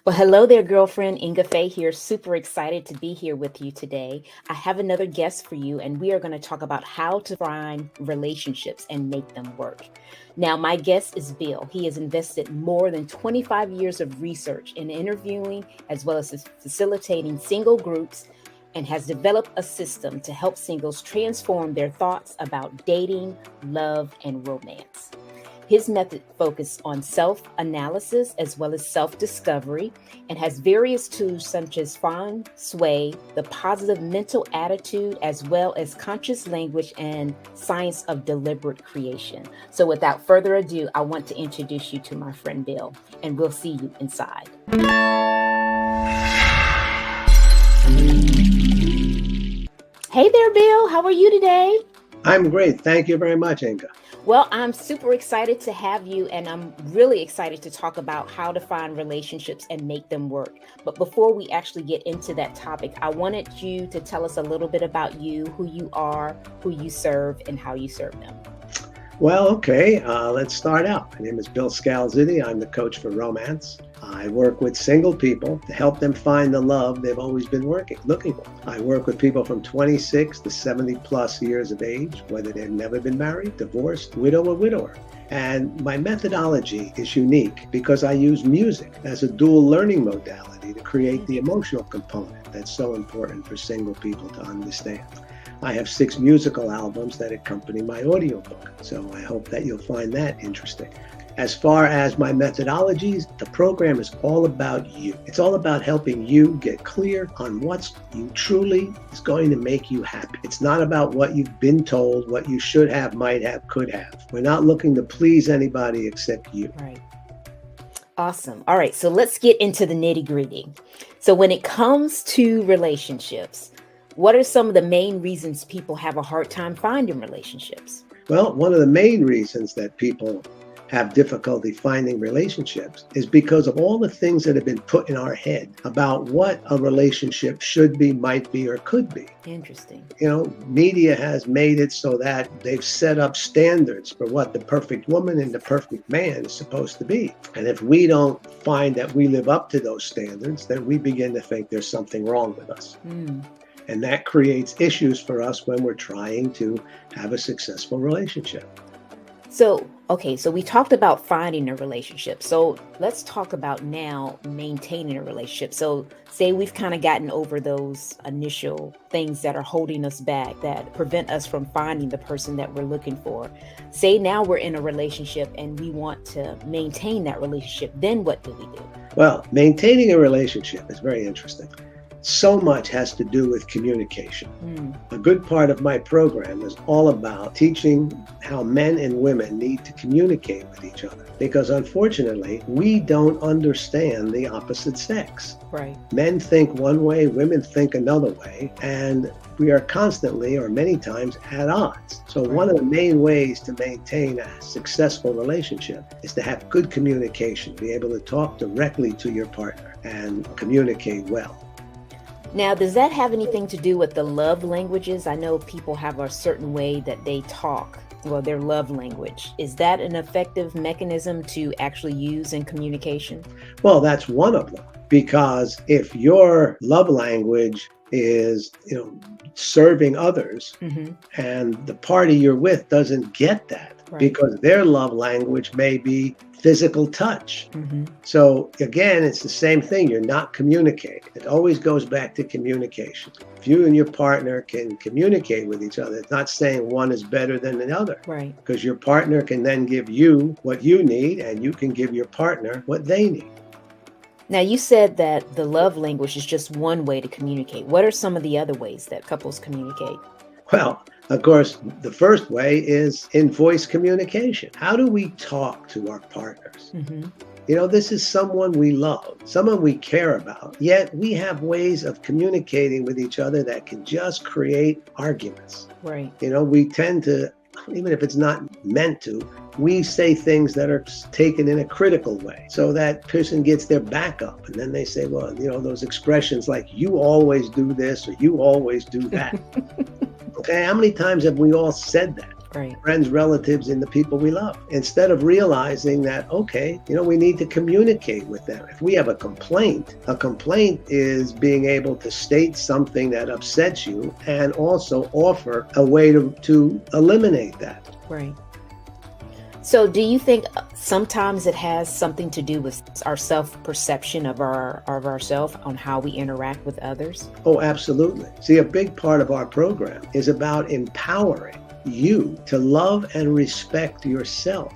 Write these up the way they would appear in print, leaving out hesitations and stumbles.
Well, hello there, girlfriend. Ingafay here. Super excited to be here with you today. I have another guest for you, and we are going to talk about how to find relationships and make them work. Now, my guest is Bill. He has invested more than 25 years of research in interviewing as well as facilitating single groups and has developed a system to help singles transform their thoughts about dating, love, and romance. His method focuses on self-analysis as well as self-discovery and has various tools such as Feng Shui, the positive mental attitude, as well as conscious language and science of deliberate creation. So without further ado, I want to introduce you to my friend Bill, and we'll see you inside. Hey there, Bill. How are you today? I'm great. Thank you very much, Inga. Well, I'm super excited to have you, and I'm really excited to talk about how to find relationships and make them work. But before we actually get into that topic, I wanted you to tell us a little bit about you, who you are, who you serve, and how you serve them. Well, okay, let's start out. My name is Bill Scalzitti. I'm the coach for romance. I work with single people to help them find the love they've always been looking for. I work with people from 26 to 70 plus years of age, whether they've never been married, divorced, widow, or widower. And my methodology is unique because I use music as a dual learning modality to create the emotional component that's so important for single people to understand. I have 6 musical albums that accompany my audiobook, so I hope that you'll find that interesting. As far as my methodologies, the program is all about you. It's all about helping you get clear on what's you truly is going to make you happy. It's not about what you've been told, what you should have, might have, could have. We're not looking to please anybody except you. Right. Awesome. All right, so let's get into the nitty-gritty. So when it comes to relationships, what are some of the main reasons people have a hard time finding relationships? Well, one of the main reasons that people have difficulty finding relationships is because of all the things that have been put in our head about what a relationship should be, might be, or could be. Interesting. You know, media has made it so that they've set up standards for what the perfect woman and the perfect man is supposed to be. And if we don't find that we live up to those standards, then we begin to think there's something wrong with us. And that creates issues for us when we're trying to have a successful relationship. So we talked about finding a relationship. So let's talk about now maintaining a relationship. So say we've kind of gotten over those initial things that are holding us back, that prevent us from finding the person that we're looking for. Say now we're in a relationship and we want to maintain that relationship. Then what do we do? Well, maintaining a relationship is very interesting. So much has to do with communication. A good part of my program is all about teaching how men and women need to communicate with each other. Because unfortunately, we don't understand the opposite sex. Right. Men think one way, women think another way, and we are constantly or many times at odds. So one of the main ways to maintain a successful relationship is to have good communication, be able to talk directly to your partner and communicate well. Now, does that have anything to do with the love languages? I know people have a certain way that they talk, well, their love language. Is that an effective mechanism to actually use in communication? Well, that's one of them, because if your love language is, serving others, and the party you're with doesn't get that, because their love language may be physical touch. So again, it's the same thing. You're not communicating. It always goes back to communication. If you and your partner can communicate with each other, it's not saying one is better than the other. Right. Because your partner can then give you what you need, and you can give your partner what they need. Now, you said that the love language is just one way to communicate. What are some of the other ways that couples communicate? Well, of course, the first way is in voice communication. How do we talk to our partners? This is someone we love, someone we care about, yet we have ways of communicating with each other that can just create arguments. Right. We tend to, even if it's not meant to, we say things that are taken in a critical way. So that person gets their back up, and then they say, well, those expressions like, you always do this or you always do that. Okay, how many times have we all said that? Right. friends, relatives, and the people we love, instead of realizing that, okay, we need to communicate with them. If we have a complaint is being able to state something that upsets you and also offer a way to eliminate that. Right. So do you think sometimes it has something to do with our self-perception of ourselves on how we interact with others? Oh, absolutely. See, a big part of our program is about empowering you to love and respect yourself.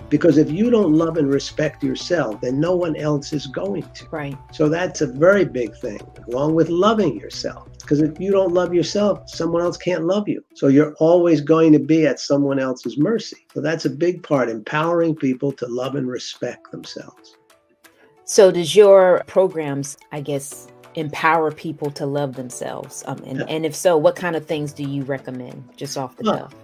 Because if you don't love and respect yourself, then no one else is going to. Right. So that's a very big thing, along with loving yourself. Because if you don't love yourself, someone else can't love you. So you're always going to be at someone else's mercy. So that's a big part, empowering people to love and respect themselves. So does your programs, I guess, empower people to love themselves? Yeah. And if so, what kind of things do you recommend just off the cuff?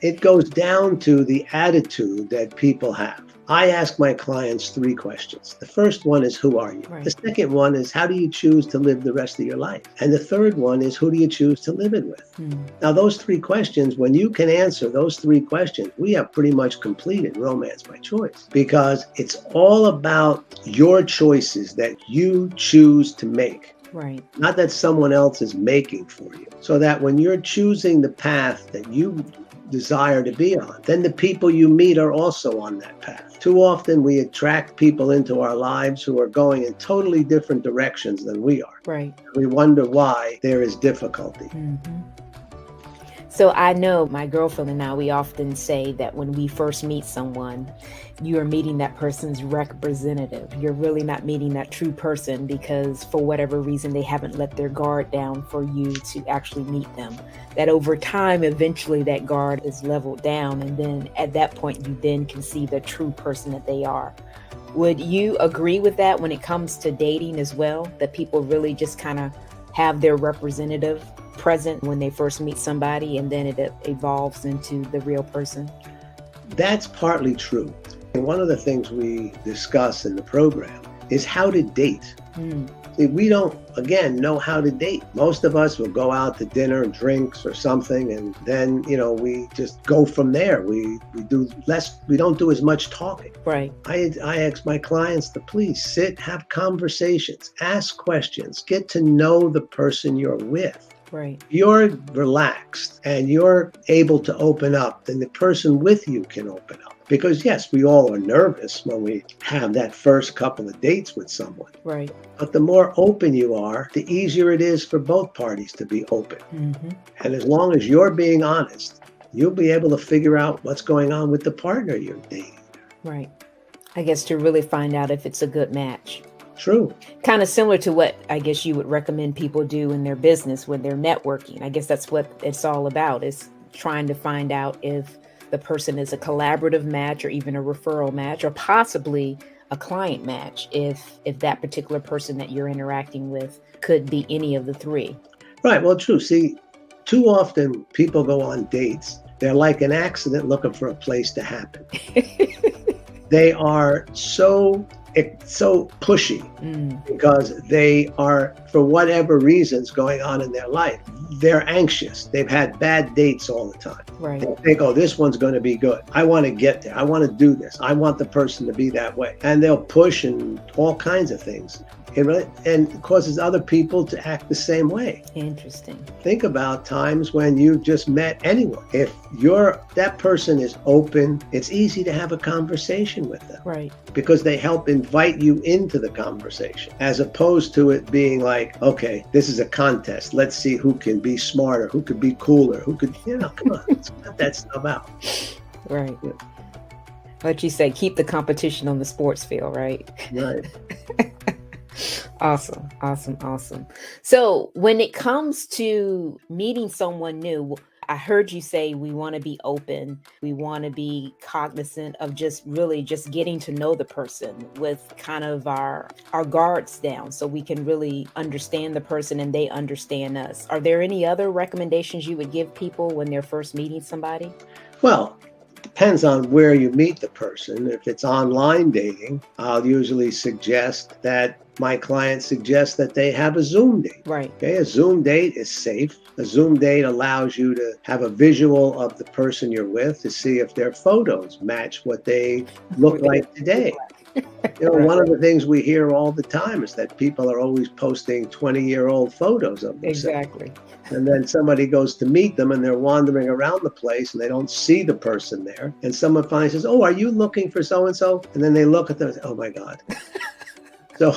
It goes down to the attitude that people have. I ask my clients 3 questions. The first one is, who are you? Right. The second one is, how do you choose to live the rest of your life? And the third one is, who do you choose to live it with? Now, those 3 questions, when you can answer those 3 questions, we have pretty much completed Romance by Choice, because it's all about your choices that you choose to make. Right. Not that someone else is making for you. So that when you're choosing the path that you desire to be on, then the people you meet are also on that path. Too often we attract people into our lives who are going in totally different directions than we are. Right. We wonder why there is difficulty. So I know my girlfriend and I, we often say that when we first meet someone, you are meeting that person's representative. You're really not meeting that true person, because for whatever reason, they haven't let their guard down for you to actually meet them. That over time, eventually that guard is leveled down. And then at that point, you then can see the true person that they are. Would you agree with that when it comes to dating as well? That people really just kind of have their representative present when they first meet somebody, and then it evolves into the real person? That's partly true. And one of the things we discuss in the program is how to date. See, we don't, again, know how to date. Most of us will go out to dinner, drinks or something, and then, we just go from there. We don't do as much talking. Right. I ask my clients to please sit, have conversations, ask questions, get to know the person you're with. Right. If you're relaxed and you're able to open up, then the person with you can open up. Because yes, we all are nervous when we have that first couple of dates with someone. Right. But the more open you are, the easier it is for both parties to be open. And as long as you're being honest, you'll be able to figure out what's going on with the partner you're dating. Right. I guess to really find out if it's a good match. True. Kind of similar to what I guess you would recommend people do in their business when they're networking. I guess that's what it's all about, is trying to find out if the person is a collaborative match or even a referral match, or possibly a client match, if that particular person that you're interacting with could be any of the 3. Right. Well, true. See, too often people go on dates. They're like an accident looking for a place to happen. They are so pushy because they are, for whatever reasons going on in their life, they're anxious. They've had bad dates all the time. Right. They think, oh, this one's going to be good. I want to get there. I want to do this. I want the person to be that way. And they'll push and all kinds of things. And it causes other people to act the same way. Interesting. Think about times when you've just met anyone. If that person is open, it's easy to have a conversation with them. Right. Because they help invite you into the conversation, as opposed to it being like, okay, this is a contest. Let's see who can be smarter, who could be cooler, who could, come on, let's cut that stuff out. Right. Yeah. Like you say, keep the competition on the sports field, right? Right. Awesome. So when it comes to meeting someone new, I heard you say we want to be open. We want to be cognizant of just getting to know the person with kind of our guards down, so we can really understand the person and they understand us. Are there any other recommendations you would give people when they're first meeting somebody? Well, Depends on where you meet the person. If it's online dating, I'll usually suggest that my clients suggest that they have a Zoom date. Right. Okay, a Zoom date is safe. A Zoom date allows you to have a visual of the person you're with to see if their photos match what they look like today. Right. One of the things we hear all the time is that people are always posting 20-year-old photos of themselves. Exactly. And then somebody goes to meet them and they're wandering around the place and they don't see the person there. And someone finally says, "Oh, are you looking for so-and-so?" And then they look at them and say, "Oh my God." So,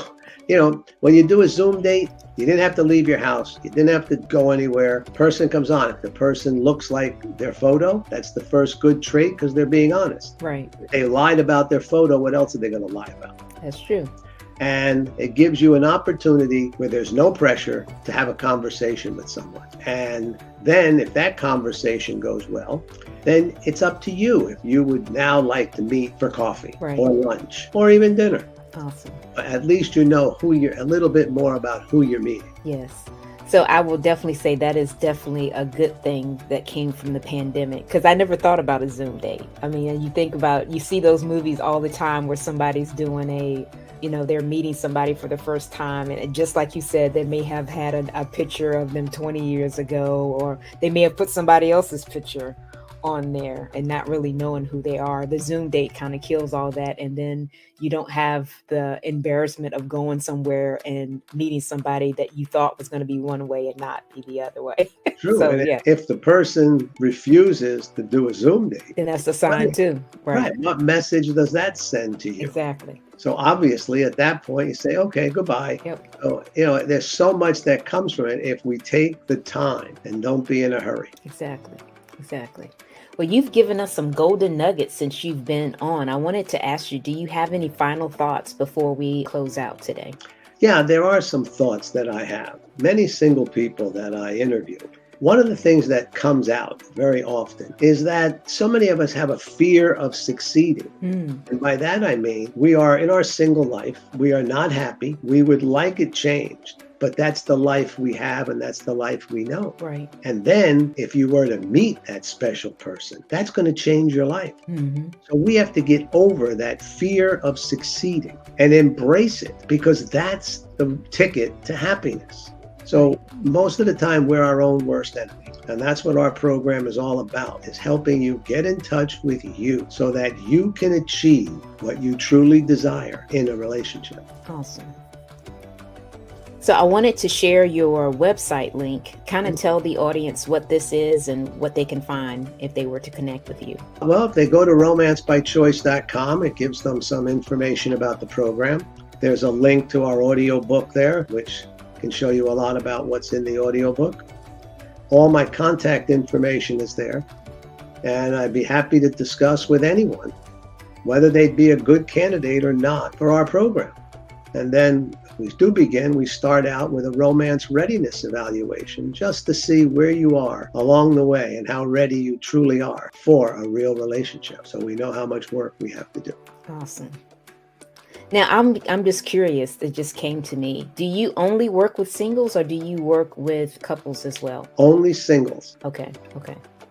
when you do a Zoom date, you didn't have to leave your house. You didn't have to go anywhere. Person comes on. If the person looks like their photo, that's the first good trait because they're being honest. Right. If they lied about their photo, what else are they going to lie about? That's true. And it gives you an opportunity where there's no pressure to have a conversation with someone. And then if that conversation goes well, then it's up to you if you would now like to meet for coffee or lunch or even dinner. Awesome. But at least you know a little bit more about who you're meeting. Yes. So I will definitely say that is definitely a good thing that came from the pandemic, because I never thought about a Zoom date. I mean, you see those movies all the time where somebody's doing they're meeting somebody for the first time. And just like you said, they may have had a picture of them 20 years ago, or they may have put somebody else's picture on there and not really knowing who they are. The Zoom date kind of kills all that. And then you don't have the embarrassment of going somewhere and meeting somebody that you thought was going to be one way and not be the other way. True. So, and if the person refuses to do a Zoom date, then that's a sign too. Right. What message does that send to you? Exactly. So obviously at that point you say, okay, goodbye. Yep. So, there's so much that comes from it if we take the time and don't be in a hurry. Exactly. Well, you've given us some golden nuggets since you've been on. I wanted to ask you, do you have any final thoughts before we close out today? Yeah, there are some thoughts that I have. Many single people that I interview, one of the things that comes out very often is that so many of us have a fear of succeeding. And by that I mean, we are in our single life, we are not happy, we would like it changed. But that's the life we have and that's the life we know. Right. And then if you were to meet that special person, that's going to change your life. So we have to get over that fear of succeeding and embrace it, because that's the ticket to happiness. So most of the time we're our own worst enemy. And that's what our program is all about, is helping you get in touch with you so that you can achieve what you truly desire in a relationship. Awesome. So I wanted to share your website link, kind of tell the audience what this is and what they can find if they were to connect with you. Well, if they go to romancebychoice.com, it gives them some information about the program. There's a link to our audiobook there, which can show you a lot about what's in the audiobook. All my contact information is there, and I'd be happy to discuss with anyone whether they'd be a good candidate or not for our program. And then we do begin, we start out with a romance readiness evaluation just to see where you are along the way and how ready you truly are for a real relationship. So we know how much work we have to do. Awesome. Now, I'm just curious, it just came to me. Do you only work with singles or do you work with couples as well? Only singles. Okay.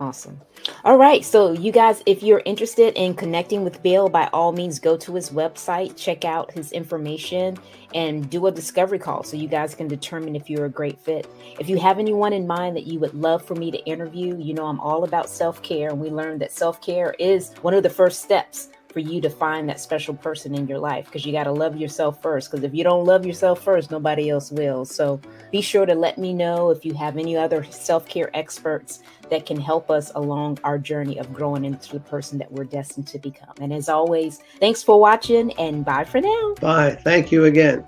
Awesome. All right. So you guys, if you're interested in connecting with Bill, by all means, go to his website, check out his information, and do a discovery call so you guys can determine if you're a great fit. If you have anyone in mind that you would love for me to interview, I'm all about self-care. And we learned that self-care is one of the first steps for you to find that special person in your life, because you got to love yourself first. Because if you don't love yourself first, nobody else will. So be sure to let me know if you have any other self-care experts that can help us along our journey of growing into the person that we're destined to become. And as always, thanks for watching and bye for now. Bye. Thank you again.